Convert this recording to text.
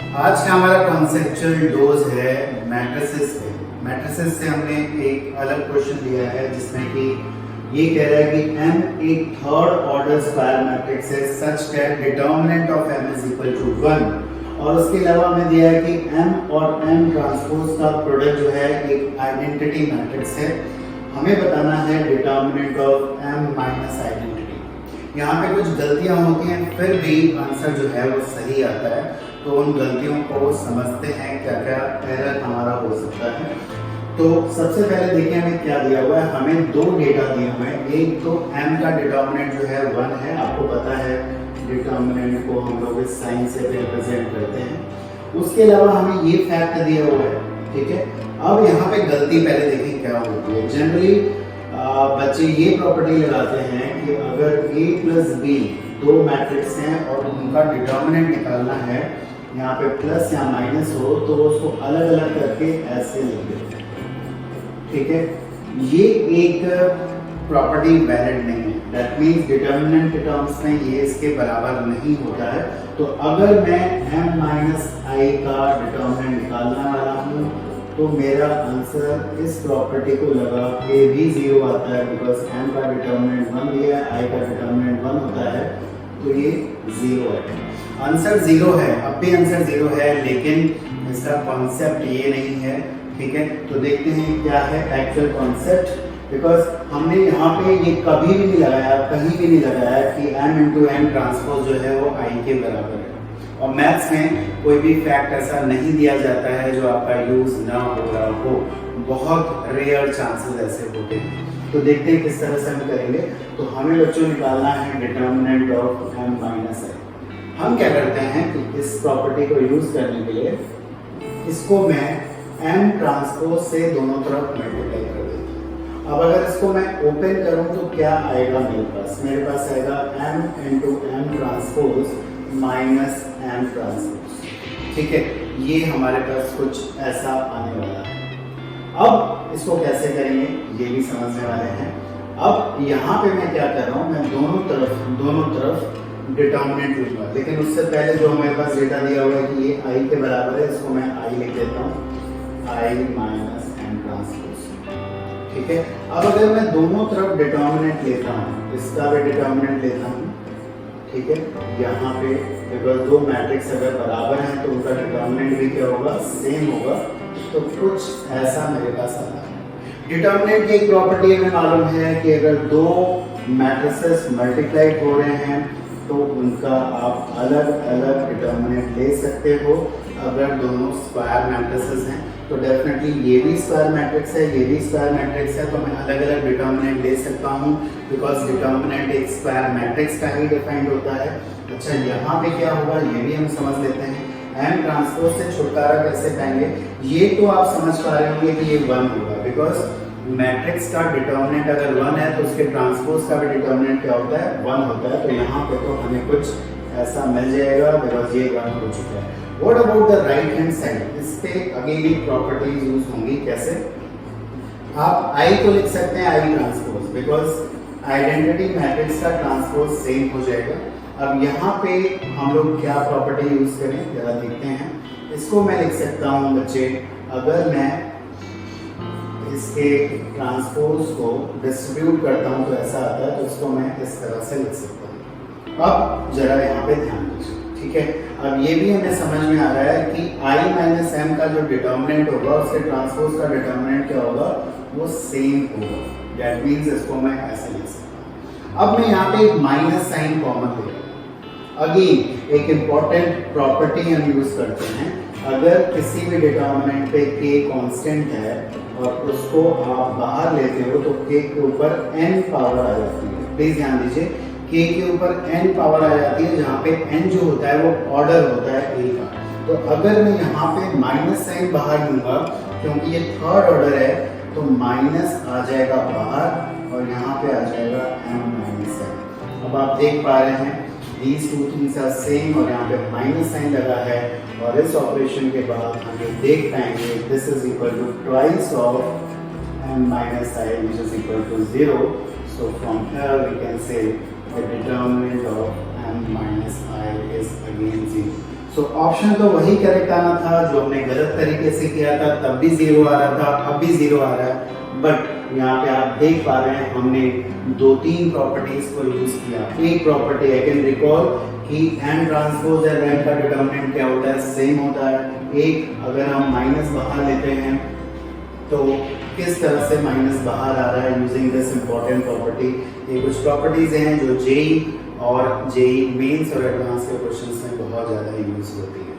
आज का हमारा कॉन्सेप्चुअल डोज है मैट्रिसेस पे। मैट्रिसेस से हमने एक अलग क्वेश्चन लिया है जिसमें कि ये कह रहा है कि m एक थर्ड ऑर्डर स्क्वायर मैट्रिक्स है such that determinant of m is equal to 1 और उसके अलावा हमें दिया है कि m और m ट्रांसपोज का प्रोडक्ट जो है एक आइडेंटिटी मैट्रिक्स है। हमें बताना है determinant of m minus identity. यहाँ पे कुछ गलतियां होती हैं फिर भी आंसर जो है वो सही आता है, तो उन गलतियों को समझते हैं क्या क्या एरर हमारा हो सकता है। तो सबसे पहले देखिए हमें क्या दिया हुआ है। हमें दो डेटा दिए हुए हैं। एक तो m का डिटर्मिनेंट जो है 1 है, आपको पता है डिटर्मिनेंट को हम लोग इस साइन से रिप्रेजेंट करते हैं। उसके अलावा हमें ये फैक्ट दिया हुआ है, ठीक है। अब यहाँ पे गलती पहले देखिए क्या होती है। जनरली बच्चे ये प्रॉपर्टी लगाते हैं कि अगर a प्लस बी दो मैट्रिक्स हैं और उनका डिटर्मिनेंट निकालना है, यहाँ पे प्लस या माइनस हो तो उसको अलग अलग करके ऐसे लिख देते हैं, ठीक है। ये एक प्रॉपर्टी वैलिड नहीं है। दैट मींस डिटर्मिनेंट के टर्म्स में ये इसके बराबर नहीं होता है। तो अगर मैं m माइनस आई का डिटर्मिनेंट निकालने वाला हूँ तो मेरा आंसर इस प्रॉपर्टी को लगा के भी 0 आता है, बिकॉज m का डिटर्मिनेंट 1 दिया है, i का डिटर्मिनेंट 1 होता है, तो ये 0 है। आंसर 0 है, अब भी आंसर 0 है, लेकिन इसका कॉन्सेप्ट ये नहीं है, ठीक है। तो देखते हैं क्या है एक्चुअल कॉन्सेप्ट। बिकॉज हमने यहाँ पे ये कभी भी नहीं लगाया, कहीं भी नहीं लगाया कि m इंटू m ट्रांसपोज जो है वो i के बराबर है। और मैथ्स में कोई भी फैक्ट ऐसा नहीं दिया जाता है जो आपका यूज ना हो रहा हो, बहुत रेयर चांसेस ऐसे होते हैं। तो देखते हैं किस तरह से हम करेंगे। तो हमें बच्चों निकालना है डिटर्मिनेंट ऑफ m माइनस आई। हम क्या करते हैं कि इस प्रॉपर्टी को यूज करने के लिए इसको मैं m ट्रांसपोज से दोनों तरफ मल्टीप्लाई कर देता हूँ। अब अगर इसको मैं ओपन करूं तो क्या आएगा मेरे पास? मेरे पास आएगा m into m transpose minus m transpose, ठीक है। ये हमारे पास कुछ ऐसा आने वाला है। अब इसको कैसे करेंगे ये भी समझने वाले हैं। अब यहाँ पे मैं क्या कर रहा हूँ, मैं दोनों तरफ डिटर्मिनेंट लूंगा, लेकिन उससे पहले जो हमारे पास डेटा दिया हुआ है कि ये i के बराबर है, इसको मैं i लिख देता हूँ, i माइनस m ट्रांसपोज, ठीक है। अब अगर मैं दोनों तरफ डिटर्मिनेंट लेता हूँ, इसका भी डिटर्मिनेंट लेता हूँ, ठीक है। यहाँ पे अगर दो मैट्रिक्स अगर बराबर हैं तो उनका डिटर्मिनेंट भी क्या होगा, सेम होगा। तो कुछ ऐसा मेरे पास आता है। डिटर्मिनेंट की एक प्रॉपर्टी हमें मालूम है कि अगर दो मैट्रिसेस मल्टीप्लाई हो रहे हैं तो उनका आप अलग अलग डिटर्मिनेंट ले सकते हो। अगर दोनों स्क्वायर मैट्रिसेस हैं तो डेफिनेटली ये भी स्क्वायर मैट्रिक्स है, ये भी स्क्वायर मैट्रिक्स है, तो मैं अलग अलग डिटर्मिनेंट ले सकता हूँ, बिकॉज डिटर्मिनेंट एक स्क्वायर मैट्रिक्स का ही डिफाइंड होता है। अच्छा, यहाँ पे क्या होगा ये भी हम समझ लेते हैं। m ट्रांसपोज से छुटकारा कैसे पाएंगे, ये तो आप समझ पा रहे होंगे कि ये 1 होगा, बिकॉज मैट्रिक्स का डिटर्मिनेंट अगर 1 है तो उसके ट्रांसपोज का भी डिटर्मिनेंट क्या होता है, 1 होता है। तो यहाँ पे तो हमें कुछ ऐसा मिल जाएगा, बिकॉज ये 1 हो चुका है। What about the right hand side? इस पे अगेन एक प्रॉपर्टीज यूज होंगी। कैसे? आप i को लिख सकते हैं i transpose, because identity matrix का ट्रांसपोज सेम हो जाएगा। अब यहाँ पे हम लोग क्या प्रॉपर्टी यूज करें जरा देखते हैं। इसको मैं लिख सकता हूँ बच्चे, अगर मैं इसके ट्रांसपोज को डिस्ट्रीब्यूट करता हूँ तो ऐसा आता है, तो इसको मैं इस तरह से लिख सकता हूँ। अब जरा यहाँ पे ध्यान दीजिए, ठीक है। अब ये भी हमें समझ में आ रहा है कि i माइनस m का जो डिटर्मिनेंट होगा उसके ट्रांसपोज का डिटर्मिनेंट क्या होगा, वो सेम होगा। दैट मीन्स इसको मैं ऐसे लिख सकता हूँ। अब मैं यहाँ पे एक माइनस साइन कॉमन ले रहा हूँ। अगेन एक इम्पॉर्टेंट प्रॉपर्टी हम यूज करते हैं। अगर किसी भी डिटर्मिनेंट पे k कांस्टेंट है और उसको आप बाहर लेते हो तो k के ऊपर n पावर आ जाती है। प्लीज ध्यान दीजिए, k के ऊपर n पावर आ जाती है, जहाँ पे n जो होता है वो ऑर्डर होता है a का। तो अगर मैं यहाँ पे माइनस साइन बाहर लूंगा, क्योंकि ये थर्ड ऑर्डर है, तो माइनस आ जाएगा बाहर और यहाँ पे आ जाएगा m माइनस n। अब आप देख पा रहे हैं these two things are same और यहाँ पे माइनस साइन लगा है, और इस ऑपरेशन के बाद हम ये देख पाएंगे this is equal to twice of m minus i which is equal to 0. So from here we can say the determinant of m minus I is again 0. तो ऑप्शन तो वही करेक्ट आना था जो हमने गलत तरीके से किया था, तब भी 0 आ रहा था, अब भी 0 आ रहा है। बट यहाँ पे आप देख पा रहे हैं हमने 2-3 प्रॉपर्टीज को यूज किया। एक प्रॉपर्टी आई कैन रिकॉल कि एम ट्रांसपोज है रैंक का डिटर्मिनेंट क्या होता है, सेम होता है। एक अगर हम माइनस बाहर लेते हैं तो किस तरह से माइनस बाहर आ रहा है यूजिंग दिस इंपॉर्टेंट प्रॉपर्टी। ये कुछ प्रॉपर्टीज हैं जो जेई और जेई मेंस और एडवांस के क्वेश्चंस में बहुत ज़्यादा यूज होती है।